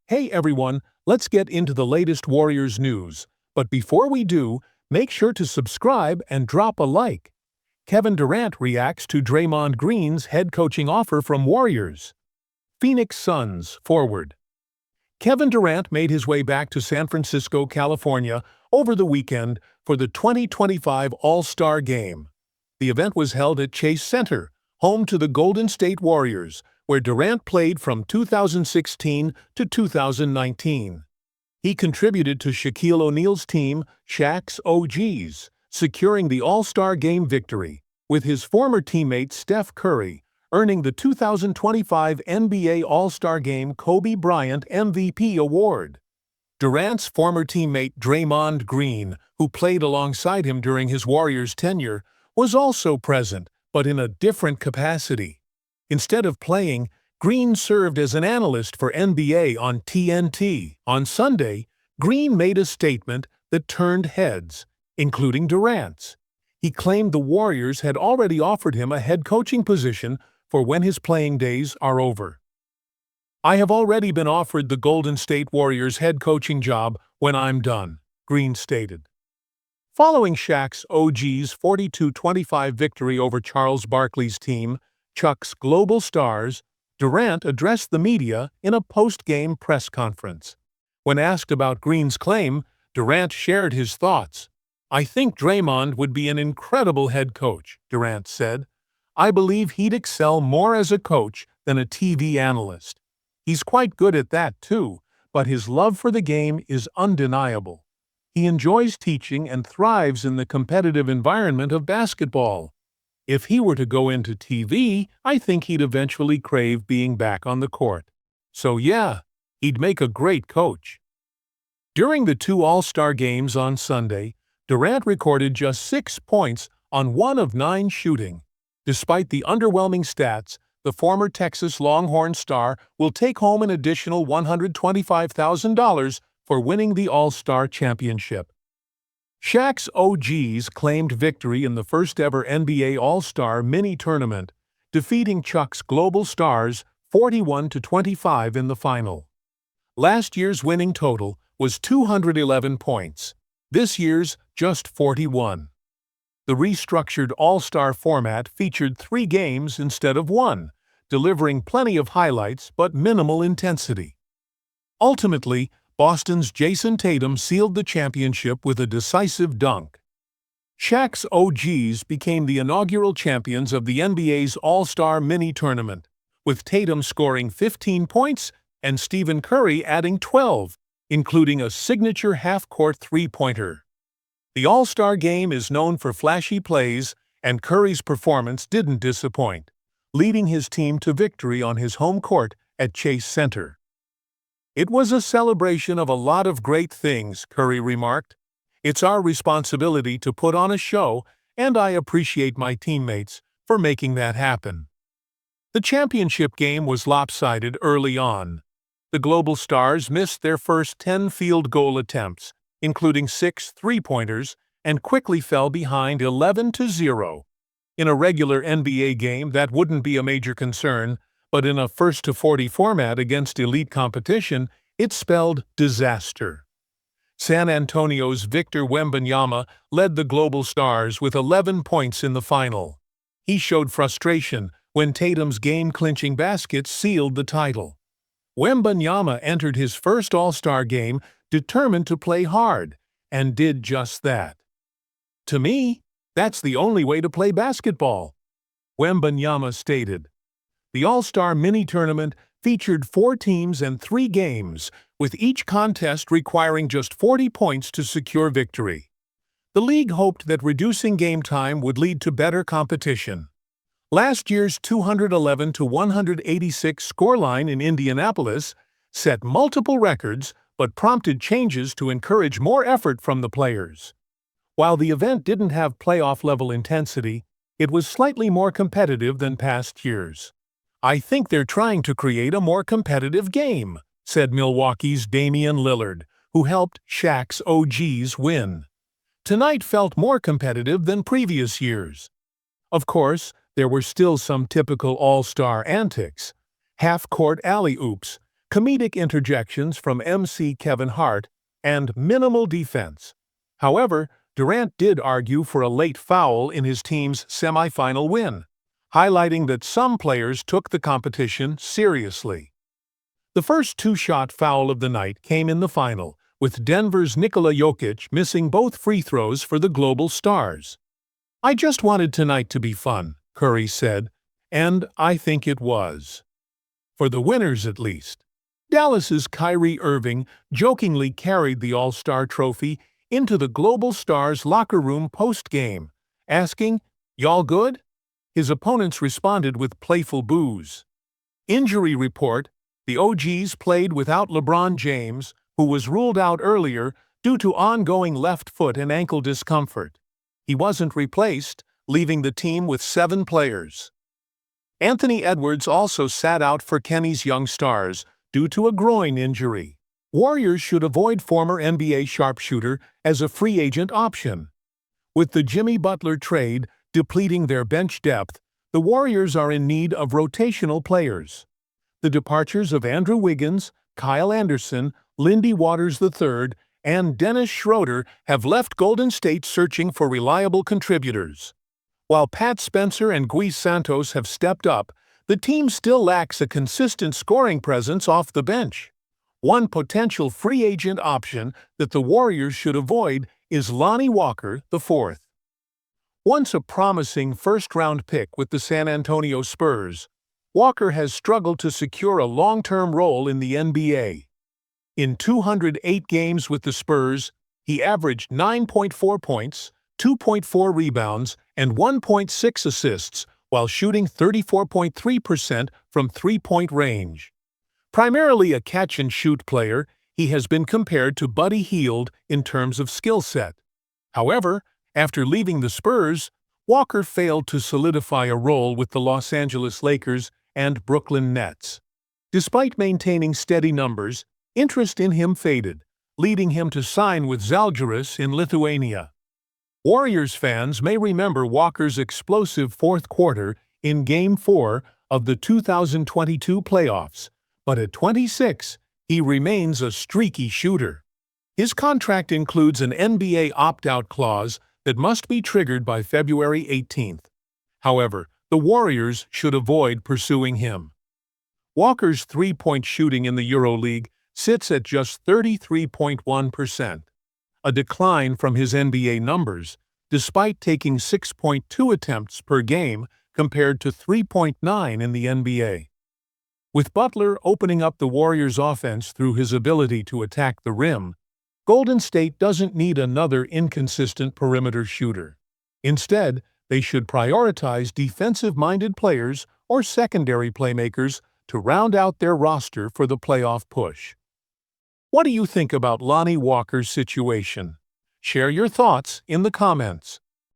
Hey everyone, let's get into the latest Warriors news. But before we do, make sure to subscribe and drop a like. Kevin Durant reacts to Draymond Green's head coaching offer from Warriors. Phoenix Suns forward. Kevin Durant made his way back to San Francisco, California, over the weekend for the 2025 All-Star Game. The event was held at Chase Center, home to the Golden State Warriors, where Durant played from 2016 to 2019. He contributed to Shaquille O'Neal's team, Shaq's OGs, securing the All-Star Game victory, with his former teammate Steph Curry earning the 2025 NBA All-Star Game Kobe Bryant MVP award. Durant's former teammate Draymond Green, who played alongside him during his Warriors tenure, was also present, but in a different capacity. Instead of playing, Green served as an analyst for NBA on TNT. On Sunday, Green made a statement that turned heads, including Durant's. He claimed the Warriors had already offered him a head coaching position for when his playing days are over. "I have already been offered the Golden State Warriors head coaching job when I'm done," Green stated. Following Shaq's OG's 42-25 victory over Charles Barkley's team, Chuck's Global Stars, Durant addressed the media in a post-game press conference. When asked about Green's claim, Durant shared his thoughts. "I think Draymond would be an incredible head coach," Durant said. "I believe he'd excel more as a coach than a TV analyst. He's quite good at that too, but his love for the game is undeniable. He enjoys teaching and thrives in the competitive environment of basketball. If he were to go into TV, I think he'd eventually crave being back on the court. So yeah, he'd make a great coach." During the two All-Star games on Sunday, Durant recorded just 6 points on 1 of 9 shooting. Despite the underwhelming stats, the former Texas Longhorn star will take home an additional $125,000 for winning the All-Star championship. Shaq's OGs claimed victory in the first-ever NBA All-Star mini-tournament, defeating Chuck's Global Stars 41-25 in the final. Last year's winning total was 211 points. This year's just 41. The restructured All-Star format featured 3 games instead of 1, delivering plenty of highlights but minimal intensity. Ultimately, Boston's Jason Tatum sealed the championship with a decisive dunk. Shaq's OGs became the inaugural champions of the NBA's All-Star mini-tournament, with Tatum scoring 15 points and Stephen Curry adding 12, including a signature half-court three-pointer. The All-Star game is known for flashy plays, and Curry's performance didn't disappoint, leading his team to victory on his home court at Chase Center. "It was a celebration of a lot of great things," Curry remarked. "It's our responsibility to put on a show, and I appreciate my teammates for making that happen." The championship game was lopsided early on. The Global Stars missed their first 10 field goal attempts, including 6 three-pointers, and quickly fell behind 11-0. In a regular NBA game, that wouldn't be a major concern, but in a first-to-40 format against elite competition, it spelled disaster. San Antonio's Victor Wembanyama led the Global Stars with 11 points in the final. He showed frustration when Tatum's game-clinching basket sealed the title. Wembanyama entered his first All-Star game determined to play hard, and did just that. "To me, that's the only way to play basketball," Wembanyama stated. The All-Star mini-tournament featured 4 teams and 3 games, with each contest requiring just 40 points to secure victory. The league hoped that reducing game time would lead to better competition. Last year's 211-186 scoreline in Indianapolis set multiple records but prompted changes to encourage more effort from the players. While the event didn't have playoff-level intensity, it was slightly more competitive than past years. "I think they're trying to create a more competitive game," said Milwaukee's Damian Lillard, who helped Shaq's OGs win. "Tonight felt more competitive than previous years." Of course, there were still some typical all-star antics: half-court alley-oops, comedic interjections from MC Kevin Hart, and minimal defense. However, Durant did argue for a late foul in his team's semifinal win, highlighting that some players took the competition seriously. The first two-shot foul of the night came in the final, with Denver's Nikola Jokic missing both free throws for the Global Stars. "I just wanted tonight to be fun," Curry said, and I think it was. For the winners, at least. Dallas's Kyrie Irving jokingly carried the All-Star trophy into the Global Stars locker room post-game, asking, "Y'all good?" His opponents responded with playful boos. Injury report: the OGs played without LeBron James, who was ruled out earlier due to ongoing left foot and ankle discomfort. He wasn't replaced, leaving the team with 7 players. Anthony Edwards also sat out for Kenny's young stars due to a groin injury. Warriors should avoid former NBA sharpshooter as a free agent option. With the Jimmy Butler trade depleting their bench depth, the Warriors are in need of rotational players. The departures of Andrew Wiggins, Kyle Anderson, Lindy Waters III, and Dennis Schroeder have left Golden State searching for reliable contributors. While Pat Spencer and Guy Santos have stepped up, the team still lacks a consistent scoring presence off the bench. One potential free agent option that the Warriors should avoid is Lonnie Walker IV. Once a promising first-round pick with the San Antonio Spurs, Walker has struggled to secure a long-term role in the NBA. In 208 games with the Spurs, he averaged 9.4 points, 2.4 rebounds, and 1.6 assists, while shooting 34.3% from three-point range. Primarily a catch-and-shoot player, he has been compared to Buddy Hield in terms of skill set. However, after leaving the Spurs, Walker failed to solidify a role with the Los Angeles Lakers and Brooklyn Nets. Despite maintaining steady numbers, interest in him faded, leading him to sign with Žalgiris in Lithuania. Warriors fans may remember Walker's explosive fourth quarter in Game 4 of the 2022 playoffs, but at 26, he remains a streaky shooter. His contract includes an NBA opt-out clause that must be triggered by February 18th. However, the Warriors should avoid pursuing him. Walker's three-point shooting in the EuroLeague sits at just 33.1%. A decline from his NBA numbers, despite taking 6.2 attempts per game compared to 3.9 in the NBA. With Butler opening up the Warriors' offense through his ability to attack the rim, Golden State doesn't need another inconsistent perimeter shooter. Instead, they should prioritize defensive-minded players or secondary playmakers to round out their roster for the playoff push. What do you think about Lonnie Walker's situation? Share your thoughts in the comments.